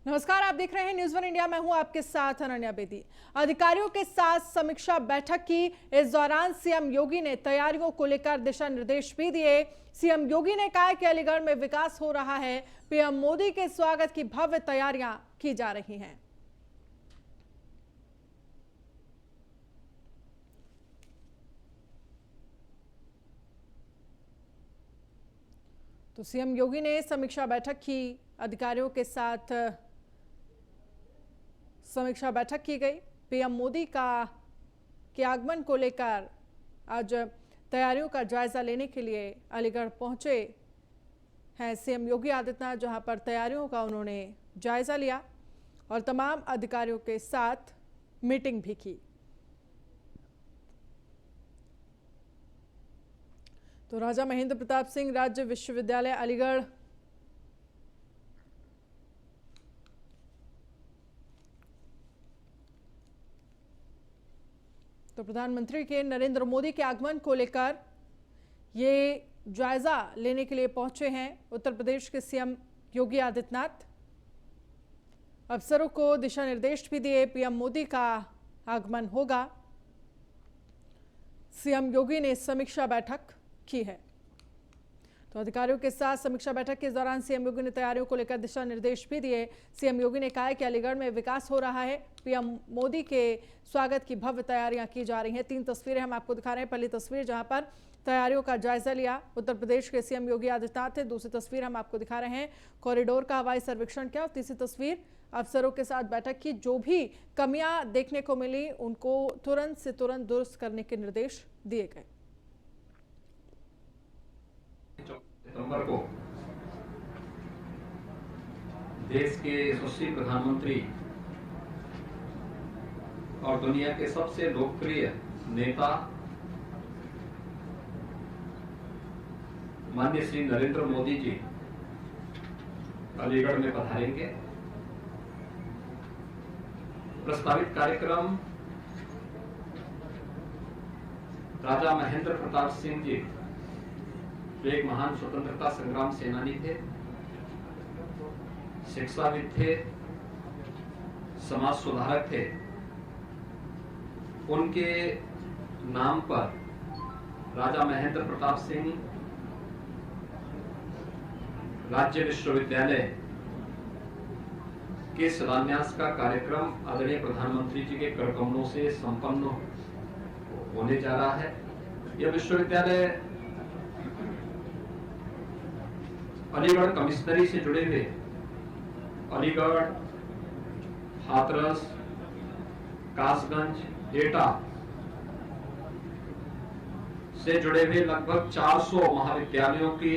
नमस्कार, आप देख रहे हैं न्यूज़ वन इंडिया। मैं हूं आपके साथ अनन्या बेदी। अधिकारियों के साथ समीक्षा बैठक की। इस दौरान सीएम योगी ने तैयारियों को लेकर दिशा निर्देश भी दिए। सीएम योगी ने कहा कि अलीगढ़ में विकास हो रहा है। पीएम मोदी के स्वागत की भव्य तैयारियां की जा रही हैं। तो सीएम योगी ने समीक्षा बैठक की। अधिकारियों के साथ समीक्षा बैठक की गई। पीएम मोदी के आगमन को लेकर आज तैयारियों का जायजा लेने के लिए अलीगढ़ पहुंचे हैं सीएम योगी आदित्यनाथ, जहां पर तैयारियों का उन्होंने जायजा लिया और तमाम अधिकारियों के साथ मीटिंग भी की। तो राजा महेंद्र प्रताप सिंह राज्य विश्वविद्यालय अलीगढ़ तो प्रधानमंत्री के नरेंद्र मोदी के आगमन को लेकर ये जायजा लेने के लिए पहुंचे हैं उत्तर प्रदेश के सीएम योगी आदित्यनाथ। अफसरों को दिशा निर्देश भी दिए। पीएम मोदी का आगमन होगा। सीएम योगी ने समीक्षा बैठक की है। तो अधिकारियों के साथ समीक्षा बैठक के दौरान सीएम योगी ने तैयारियों को लेकर दिशा निर्देश भी दिए। सीएम योगी ने कहा कि अलीगढ़ में विकास हो रहा है। पीएम मोदी के स्वागत की भव्य तैयारियां की जा रही हैं। 3 तस्वीरें हम आपको दिखा रहे हैं। पहली तस्वीर जहां पर तैयारियों का जायजा लिया उत्तर प्रदेश के सीएम योगी आदित्यनाथ थे। दूसरी तस्वीर हम आपको दिखा रहे हैं कॉरिडोर का हवाई सर्वेक्षण किया। और तीसरी तस्वीर अफसरों के साथ बैठक की। जो भी कमियां देखने को मिली उनको तुरंत से तुरंत दुरुस्त करने के निर्देश दिए गए। सितंबर को देश के यशस्वी प्रधानमंत्री और दुनिया के सबसे लोकप्रिय नेता माननीय श्री नरेंद्र मोदी जी अलीगढ़ में पधारेंगे। प्रस्तावित कार्यक्रम राजा महेंद्र प्रताप सिंह जी जो एक महान स्वतंत्रता संग्राम सेनानी थे, शिक्षाविद थे, समाज सुधारक थे, उनके नाम पर राजा महेंद्र प्रताप सिंह राज्य विश्वविद्यालय के शिलान्यास का कार्यक्रम आदरणीय प्रधानमंत्री जी के कर कमलों से संपन्न होने जा रहा है। यह विश्वविद्यालय अलीगढ़ कमिश्नरी से जुड़े हुए अलीगढ़, हाथरस, कासगंज, एटा से जुड़े हुए लगभग 400 महाविद्यालयों की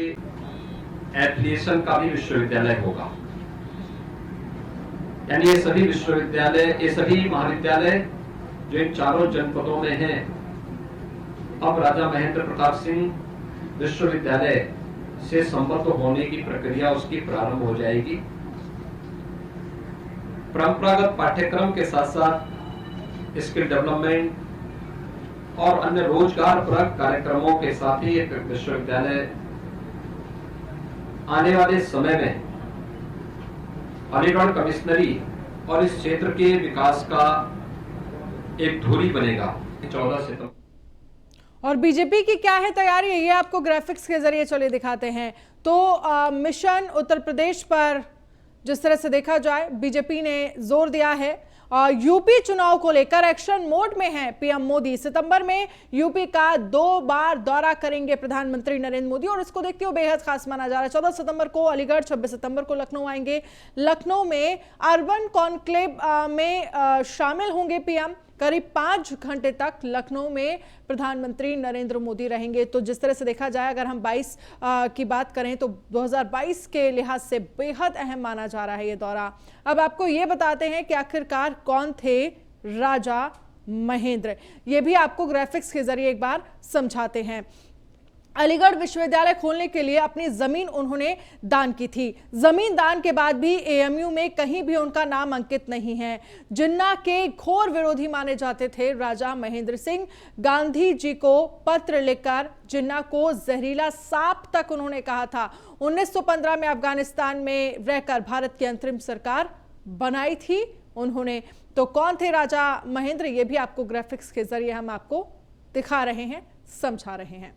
एफिलिएशन का भी विश्वविद्यालय होगा। यानी ये सभी विश्वविद्यालय, ये सभी महाविद्यालय जो इन चारों जनपदों में हैं, अब राजा महेंद्र प्रताप सिंह विश्वविद्यालय से संबद्ध होने की प्रक्रिया उसकी प्रारंभ हो जाएगी। परंपरागत पाठ्यक्रम के साथ साथ स्किल डेवलपमेंट और अन्य रोजगारपरक कार्यक्रमों के साथ ही एक विश्वविद्यालय आने वाले समय में अलीगढ़ कमिश्नरी और इस क्षेत्र के विकास का एक धुरी बनेगा। 14 सितंबर और बीजेपी की क्या है तैयारी, ये आपको ग्राफिक्स के जरिए चले दिखाते हैं। तो मिशन उत्तर प्रदेश पर जिस तरह से देखा जाए बीजेपी ने जोर दिया है। यूपी चुनाव को लेकर एक्शन मोड में है पीएम मोदी। सितंबर में यूपी का 2 बार दौरा करेंगे प्रधानमंत्री नरेंद्र मोदी और इसको देखते हुए बेहद खास माना जा रहा है। 14 सितंबर को अलीगढ़, 26 सितंबर को लखनऊ आएंगे। लखनऊ में अर्बन कॉन्क्लेव में शामिल होंगे पीएम। करीब 5 घंटे तक लखनऊ में प्रधानमंत्री नरेंद्र मोदी रहेंगे। तो जिस तरह से देखा जाए, अगर हम 22 की बात करें तो 2022 के लिहाज से बेहद अहम माना जा रहा है ये दौरा। अब आपको ये बताते हैं कि आखिरकार कौन थे राजा महेंद्र, ये भी आपको ग्राफिक्स के जरिए एक बार समझाते हैं। अलीगढ़ विश्वविद्यालय खोलने के लिए अपनी जमीन उन्होंने दान की थी। जमीन दान के बाद भी एएमयू में कहीं भी उनका नाम अंकित नहीं है। जिन्ना के घोर विरोधी माने जाते थे राजा महेंद्र सिंह। गांधी जी को पत्र लिखकर जिन्ना को जहरीला सांप तक उन्होंने कहा था। 1915 में अफगानिस्तान में रहकर भारत की अंतरिम सरकार बनाई थी उन्होंने। तो कौन थे राजा महेंद्र, ये भी आपको ग्राफिक्स के जरिए हम आपको दिखा रहे हैं, समझा रहे हैं।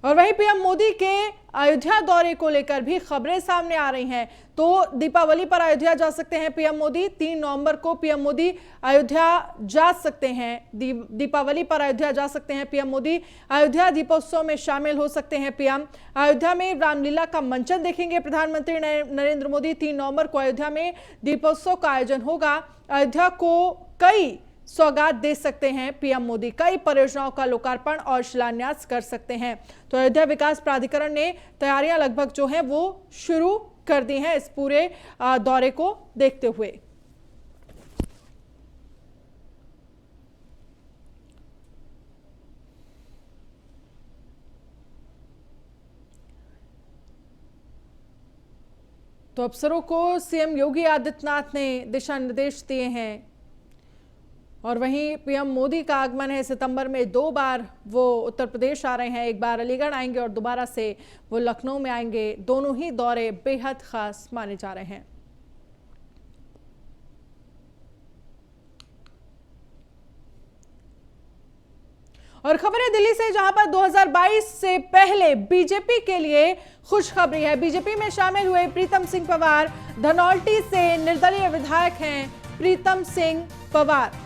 और वहीं पीएम मोदी के अयोध्या दौरे को लेकर भी खबरें सामने आ रही हैं। तो दीपावली पर अयोध्या जा सकते हैं पीएम मोदी। 3 नवंबर को पीएम मोदी अयोध्या जा सकते हैं। दीपावली पर अयोध्या जा सकते हैं पीएम मोदी। अयोध्या दीपोत्सव में शामिल हो सकते हैं पीएम। अयोध्या में रामलीला का मंचन देखेंगे प्रधानमंत्री नरेंद्र मोदी। 3 नवंबर को अयोध्या में दीपोत्सव का आयोजन होगा। अयोध्या को कई सौगात दे सकते हैं पीएम मोदी। कई परियोजनाओं का लोकार्पण और शिलान्यास कर सकते हैं। तो अयोध्या विकास प्राधिकरण ने तैयारियां लगभग जो है वो शुरू कर दी हैं इस पूरे दौरे को देखते हुए। तो अफसरों को सीएम योगी आदित्यनाथ ने दिशा निर्देश दिए हैं। और वहीं पीएम मोदी का आगमन है सितंबर में 2 बार वो उत्तर प्रदेश आ रहे हैं। एक बार अलीगढ़ आएंगे और दोबारा से वो लखनऊ में आएंगे। दोनों ही दौरे बेहद खास माने जा रहे हैं। और खबर है दिल्ली से, जहां पर 2022 से पहले बीजेपी के लिए खुशखबरी है। बीजेपी में शामिल हुए प्रीतम सिंह पवार धनौल्टी से निर्दलीय विधायक हैं। प्रीतम सिंह पवार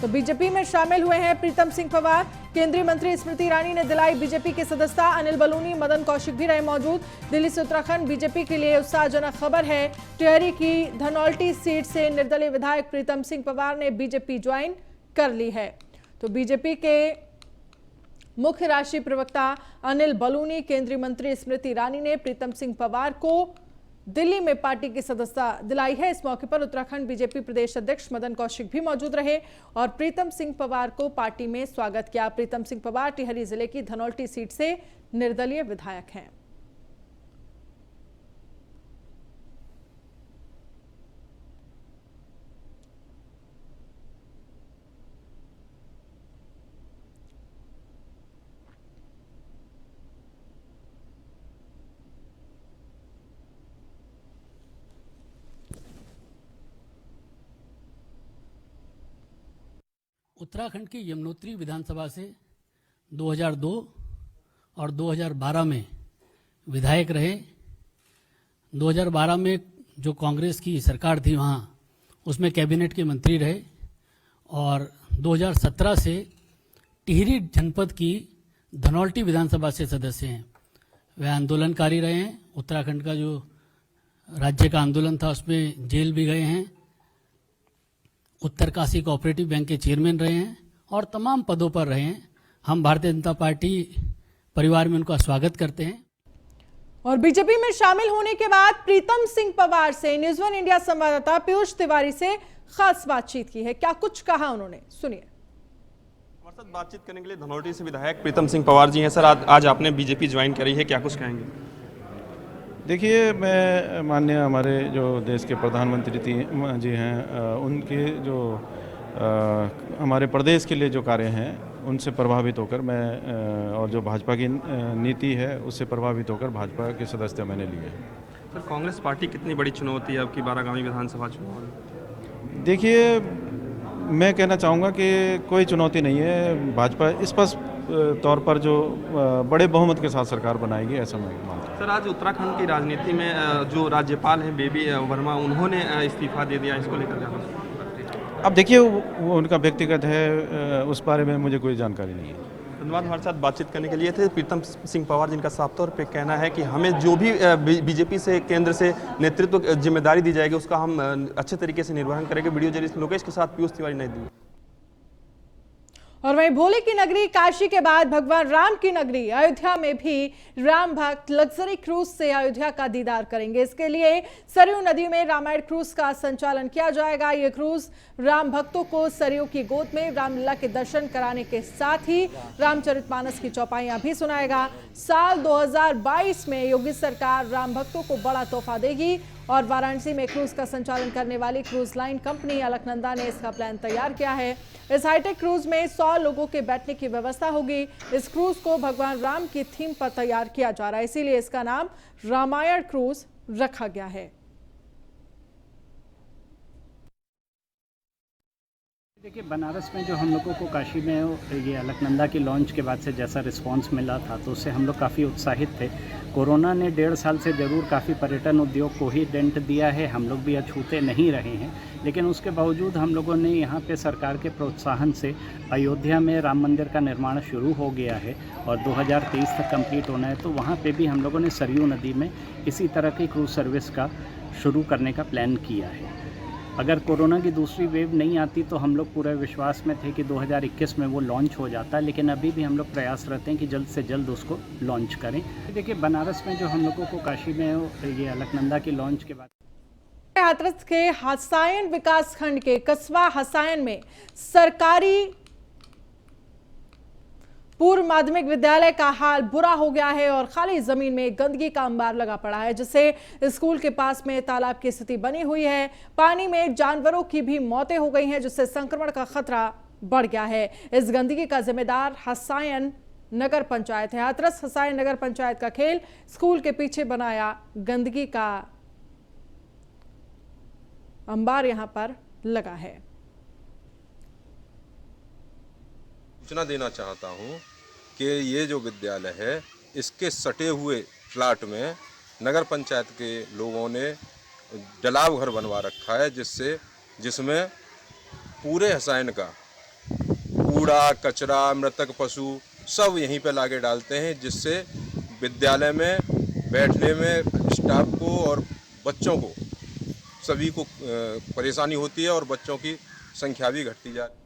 तो बीजेपी में शामिल हुए हैं प्रीतम सिंह पवार। केंद्रीय मंत्री स्मृति ईरानी ने दिलाई बीजेपी की सदस्यता। अनिल बलूनी, मदन कौशिक भी रहे मौजूद। दिल्ली से उत्तराखंड बीजेपी के लिए उत्साहजनक खबर है। टिहरी की धनौल्टी सीट से निर्दलीय विधायक प्रीतम सिंह पवार ने बीजेपी ज्वाइन कर ली है। तो बीजेपी के मुख्य राष्ट्रीय प्रवक्ता अनिल बलूनी, केंद्रीय मंत्री स्मृति ईरानी ने प्रीतम सिंह पवार को दिल्ली में पार्टी की सदस्यता दिलाई है। इस मौके पर उत्तराखंड बीजेपी प्रदेश अध्यक्ष मदन कौशिक भी मौजूद रहे और प्रीतम सिंह पवार को पार्टी में स्वागत किया। प्रीतम सिंह पवार टिहरी जिले की धनौल्टी सीट से निर्दलीय विधायक हैं। उत्तराखंड की यमुनोत्री विधानसभा से 2002 और 2012 में विधायक रहे। 2012 में जो कांग्रेस की सरकार थी वहाँ उसमें कैबिनेट के मंत्री रहे और 2017 से टिहरी जनपद की धनौल्टी विधानसभा से सदस्य हैं। वे आंदोलनकारी रहे हैं। उत्तराखंड का जो राज्य का आंदोलन था उसमें जेल भी गए हैं। उत्तरकाशी कोऑपरेटिव बैंक के चेयरमैन रहे हैं और तमाम पदों पर रहे हैं। हम भारतीय जनता पार्टी परिवार में उनका स्वागत करते हैं। और बीजेपी में शामिल होने के बाद प्रीतम सिंह पवार से न्यूज़ 1 इंडिया संवाददाता पीयूष तिवारी से खास बातचीत की है। क्या कुछ कहा उन्होंने, सुनिए। हमारे साथ बातचीत करने के लिए धनौल्टी से विधायक प्रीतम सिंह पवार जी हैं। सर, आज आपने बीजेपी ज्वाइन करी है, क्या कुछ कहेंगे? देखिए, मैं माननीय हमारे जो देश के प्रधानमंत्री जी हैं उनके जो हमारे प्रदेश के लिए जो कार्य हैं उनसे प्रभावित होकर मैं और जो भाजपा की नीति है उससे प्रभावित होकर भाजपा की सदस्यता मैंने ली है। सर, कांग्रेस पार्टी कितनी बड़ी चुनौती है आपकी 12 आगामी विधानसभा चुनाव में? देखिए, मैं कहना चाहूँगा कि कोई चुनौती नहीं है। भाजपा स्पष्ट तौर पर जो बड़े बहुमत के साथ सरकार बनाएगी, ऐसा मैं मानता हूँ। सर, आज उत्तराखंड की राजनीति में जो राज्यपाल हैं बेबी वर्मा, उन्होंने इस्तीफा दे दिया, इसको लेकर क्या? अब देखिए, वो उनका व्यक्तिगत है, उस बारे में मुझे कोई जानकारी नहीं है। धन्यवाद हमारे साथ बातचीत करने के लिए थे प्रीतम सिंह पवार, जिनका साफ तौर पे कहना है कि हमें जो भी बीजेपी से केंद्र से नेतृत्व जिम्मेदारी दी जाएगी उसका हम अच्छे तरीके से निर्वहन करेंगे। वीडियो जर्नलिस्ट लोकेश के साथ पीयूष तिवारी, नई दिल्ली। और वहीं भोले की नगरी काशी के बाद भगवान राम की नगरी अयोध्या में भी राम भक्त लग्जरी क्रूज से अयोध्या का दीदार करेंगे। इसके लिए सरयू नदी में रामायण क्रूज का संचालन किया जाएगा। ये क्रूज राम भक्तों को सरयू की गोद में रामलीला के दर्शन कराने के साथ ही रामचरितमानस की चौपाइयां भी सुनाएगा। साल 2022 में योगी सरकार राम भक्तों को बड़ा तोहफा देगी और वाराणसी में क्रूज का संचालन करने वाली क्रूज लाइन कंपनी अलकनंदा ने इसका प्लान तैयार किया है। इस हाईटेक क्रूज में 100 लोगों के बैठने की व्यवस्था होगी। इस क्रूज को भगवान राम की थीम पर तैयार किया जा रहा है, इसीलिए इसका नाम रामायण क्रूज रखा गया है। देखिए, बनारस में जो हम लोगों को काशी में ये अलकनंदा की लॉन्च के बाद से जैसा रिस्पांस मिला था, तो उससे हम लोग काफ़ी उत्साहित थे। कोरोना ने 1.5 साल से ज़रूर काफ़ी पर्यटन उद्योग को ही डेंट दिया है, हम लोग भी अछूते नहीं रहे हैं, लेकिन उसके बावजूद हम लोगों ने यहाँ पे सरकार के प्रोत्साहन से अयोध्या में राम मंदिर का निर्माण शुरू हो गया है और 2023 तक कंप्लीट होना है। तो वहाँ पे भी हम लोगों ने सरयू नदी में इसी तरह की क्रूज़ सर्विस का शुरू करने का प्लान किया है। अगर कोरोना की दूसरी वेव नहीं आती तो हम लोग पूरे विश्वास में थे कि 2021 में वो लॉन्च हो जाता, लेकिन अभी भी हम लोग प्रयास रहते हैं कि जल्द से जल्द उसको लॉन्च करें। देखिए, बनारस में जो हम लोगों को काशी में ये अलकनंदा की लॉन्च के बाद हाथरस के हसायन विकासखंड के कस्बा हसायन में सरकारी पूर्व माध्यमिक विद्यालय का हाल बुरा हो गया है और खाली जमीन में गंदगी का अंबार लगा पड़ा है, जिससे स्कूल के पास में तालाब की स्थिति बनी हुई है। पानी में जानवरों की भी मौतें हो गई हैं, जिससे संक्रमण का खतरा बढ़ गया है। इस गंदगी का जिम्मेदार हसायन नगर पंचायत है। हाथरस हसायन नगर पंचायत का खेल स्कूल के पीछे बनाया गंदगी का अंबार यहां पर लगा है। सूचना देना चाहता हूं कि ये जो विद्यालय है इसके सटे हुए प्लाट में नगर पंचायत के लोगों ने जलाव घर बनवा रखा है, जिसमें पूरे हसायन का कूड़ा कचरा मृतक पशु सब यहीं पे लाके डालते हैं, जिससे विद्यालय में बैठने में स्टाफ को और बच्चों को सभी को परेशानी होती है और बच्चों की संख्या भी घटती जा रही है।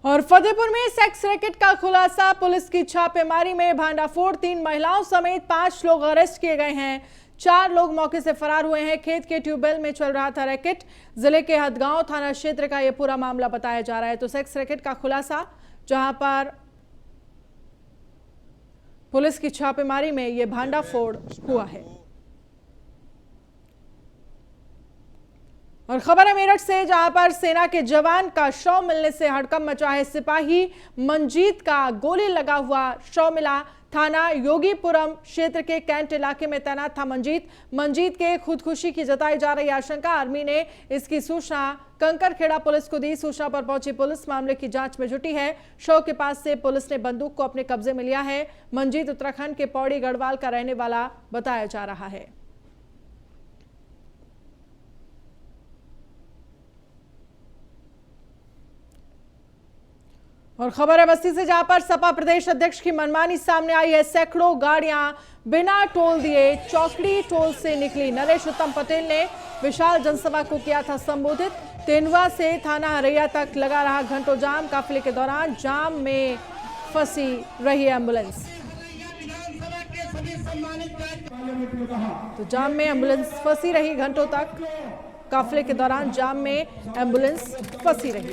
और फतेहपुर में सेक्स रैकेट का खुलासा, पुलिस की छापेमारी में भांडाफोड़, 3 महिलाओं समेत 5 लोग अरेस्ट किए गए हैं। 4 लोग मौके से फरार हुए हैं। खेत के ट्यूबवेल में चल रहा था रैकेट। जिले के हदगांव थाना क्षेत्र का यह पूरा मामला बताया जा रहा है। तो सेक्स रैकेट का खुलासा, जहां पर पुलिस की छापेमारी में यह भांडाफोड़ हुआ है। और खबर है मेरठ से, जहां पर सेना के जवान का शव मिलने से हड़कंप मचा है। सिपाही मंजीत का गोली लगा हुआ शव मिला। थाना योगीपुरम क्षेत्र के कैंट इलाके में तैनात था मंजीत के खुदकुशी की जताई जा रही आशंका। आर्मी ने इसकी सूचना कंकरखेड़ा पुलिस को दी। सूचना पर पहुंची पुलिस मामले की जांच में जुटी है। शव के पास से पुलिस ने बंदूक को अपने कब्जे में लिया है। मंजीत उत्तराखंड के पौड़ी गढ़वाल का रहने वाला बताया जा रहा है। और खबर है बस्ती से, जहां पर सपा प्रदेश अध्यक्ष की मनमानी सामने आई है। सैकड़ों गाड़ियां बिना टोल दिए चौकड़ी टोल से निकली। नरेश उत्तम पटेल ने विशाल जनसभा को किया था संबोधित। तेंदुआ से थाना हरैया तक लगा रहा घंटों जाम। काफिले के दौरान जाम में फंसी रही एम्बुलेंस। तो जाम में एम्बुलेंस फंसी रही घंटों तक। काफिले के दौरान जाम में एम्बुलेंस फंसी रही।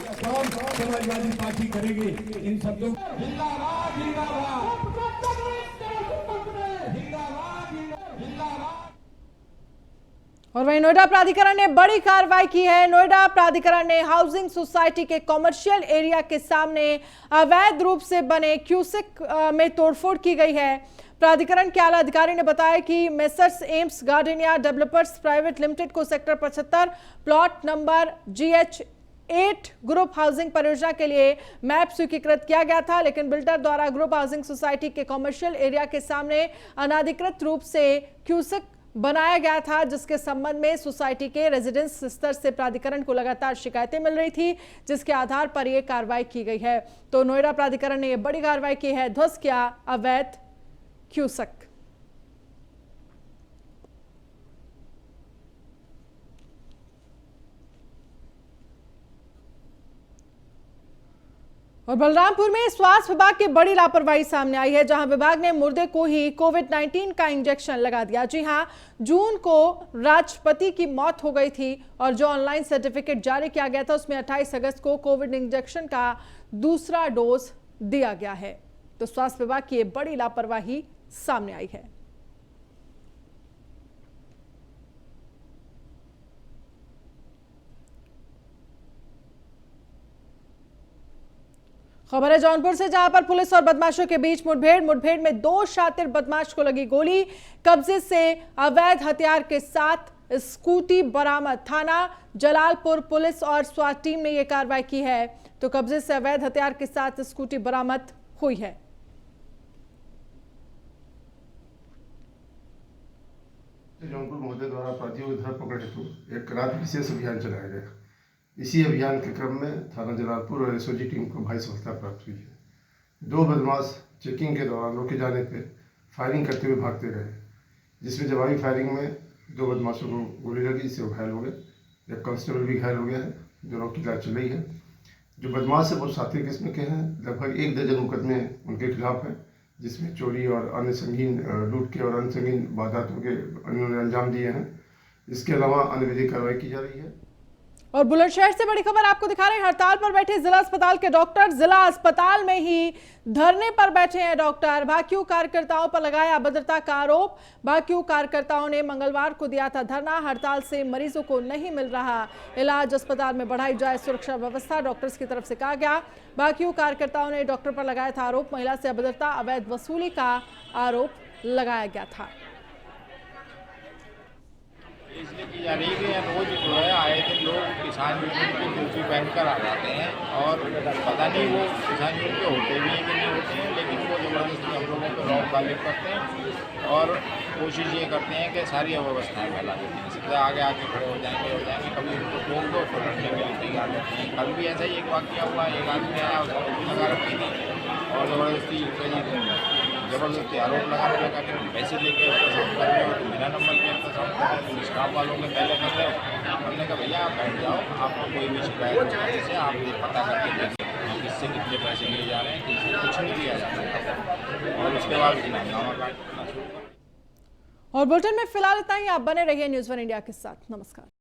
और वहीं नोएडा प्राधिकरण ने बड़ी कार्रवाई की है। नोएडा प्राधिकरण ने हाउसिंग सोसाइटी के कॉमर्शियल एरिया के सामने अवैध रूप से बने क्यूसेक में तोड़फोड़ की गई है। प्राधिकरण के आला अधिकारी ने बताया कि messrs AIMS Gardenia developers private limited को sector 75 plot number GH8 group housing परियोजना के लिए मैप स्वीकृत किया गया था, लेकिन बिल्डर द्वारा ग्रुप हाउसिंग सोसाइटी के कॉमर्शियल एरिया के सामने अनाधिकृत रूप से क्यूसेक बनाया गया था, जिसके संबंध में सोसाइटी के रेजिडेंस स्तर से प्राधिकरण को लगातार शिकायतें मिल रही थी, जिसके आधार पर यह कार्रवाई की गई है। तो नोएडा प्राधिकरण ने यह बड़ी कार्रवाई की है, ध्वस्त किया अवैध क्यूसेक। और बलरामपुर में स्वास्थ्य विभाग की बड़ी लापरवाही सामने आई है, जहां विभाग ने मुर्दे को ही कोविड-19 का इंजेक्शन लगा दिया। जी हां, जून को राष्ट्रपति की मौत हो गई थी और जो ऑनलाइन सर्टिफिकेट जारी किया गया था उसमें 28 अगस्त को कोविड इंजेक्शन का दूसरा डोज दिया गया है। तो स्वास्थ्य विभाग की बड़ी लापरवाही सामने आई है। खबर है जौनपुर से, जहां पर पुलिस और बदमाशों के बीच मुठभेड़ में 2 शातिर बदमाश को लगी गोली। कब्जे से अवैध हथियार के साथ स्कूटी बरामद। थाना जलालपुर पुलिस और स्वाट टीम ने यह कार्रवाई की है। तो कब्जे से अवैध हथियार के साथ स्कूटी बरामद हुई है। जौनपुर महोदय द्वारा अपराधियों की धरपकड़ हेतु एक रात विशेष अभियान चलाया गया। इसी अभियान के क्रम में थाना जलालपुर और एसओजी टीम को भारी सफलता प्राप्त हुई है। 2 बदमाश चेकिंग के दौरान रोके जाने पर फायरिंग करते हुए भागते रहे, जिसमें जवाबी फायरिंग में 2 बदमाशों को गोली लगी, इससे वो घायल हो गए। एक कांस्टेबल भी घायल हो गया है, दोनों की इलाज चल रही है। जो बदमाश है वो 7वीं किस्म के हैं। लगभग 1 दर्जन मुकदमे उनके खिलाफ हैं, जिसमें चोरी और अन्य संगीन लूट के और अन्य संगीन वारदातों के उन्होंने अंजाम दिए हैं। इसके अलावा अन्य विधिक कार्रवाई की जा रही है। और बुलंदशहर से बड़ी खबर आपको दिखा रहे हैं। हड़ताल पर बैठे जिला अस्पताल के डॉक्टर, जिला अस्पताल में ही धरने पर बैठे हैं डॉक्टर। भाकियू कार्यकर्ताओं पर लगाया अभद्रता का आरोप। भाकियू कार्यकर्ताओं ने मंगलवार को दिया था धरना। हड़ताल से मरीजों को नहीं मिल रहा इलाज, अस्पताल में बढ़ाई जाए सुरक्षा व्यवस्था, डॉक्टर्स की तरफ से कहा गया। भाकियू कार्यकर्ताओं ने डॉक्टर पर लगाया था आरोप। महिला से अभद्रता, अवैध वसूली का आरोप लगाया गया था। इसलिए की जा रही है कि रोज जो है आए दिन लोग किसान यूनियन की टोपी पहनकर आ जाते हैं और पता नहीं वो किसान यूनियन के होते भी हैं कि नहीं होते हैं, लेकिन वो ज़बरदस्ती हम लोगों को रौब गालिब करते हैं और कोशिश ये करते हैं कि सारी अव्यवस्थाएँ फैला देते हैं। सीधा आगे खड़े हो जाएंगे, कभी उनको टोक दो तो लड़ने के लिए तैयार रहते हैं। कल भी ऐसा ही एक वाक़या हुआ, एक आदमी आया, उसको टोपी लगा रखी थी और ज़बरदस्ती आरोप लगाने लगा कि पैसे लेके अल्ट्रासाउंड कर रहे हो, तो बिना नंबर के अल्ट्रासाउंड कर रहे हो, स्टाफ वालों के पहले कर रहे हो। हमने कहा भैया आप बैठ जाओ, आपको कोई भी शिकायत नहीं है, आप ये पता करके देखिए किससे कितने पैसे लिए जा रहे हैं, किसी कुछ नहीं दिया जा रहा। और उसके बाद हंगामा काटना शुरू। और बुलेटिन में फिलहाल इतना ही। आप बने रहिए न्यूज़ 1 इंडिया के साथ। नमस्कार।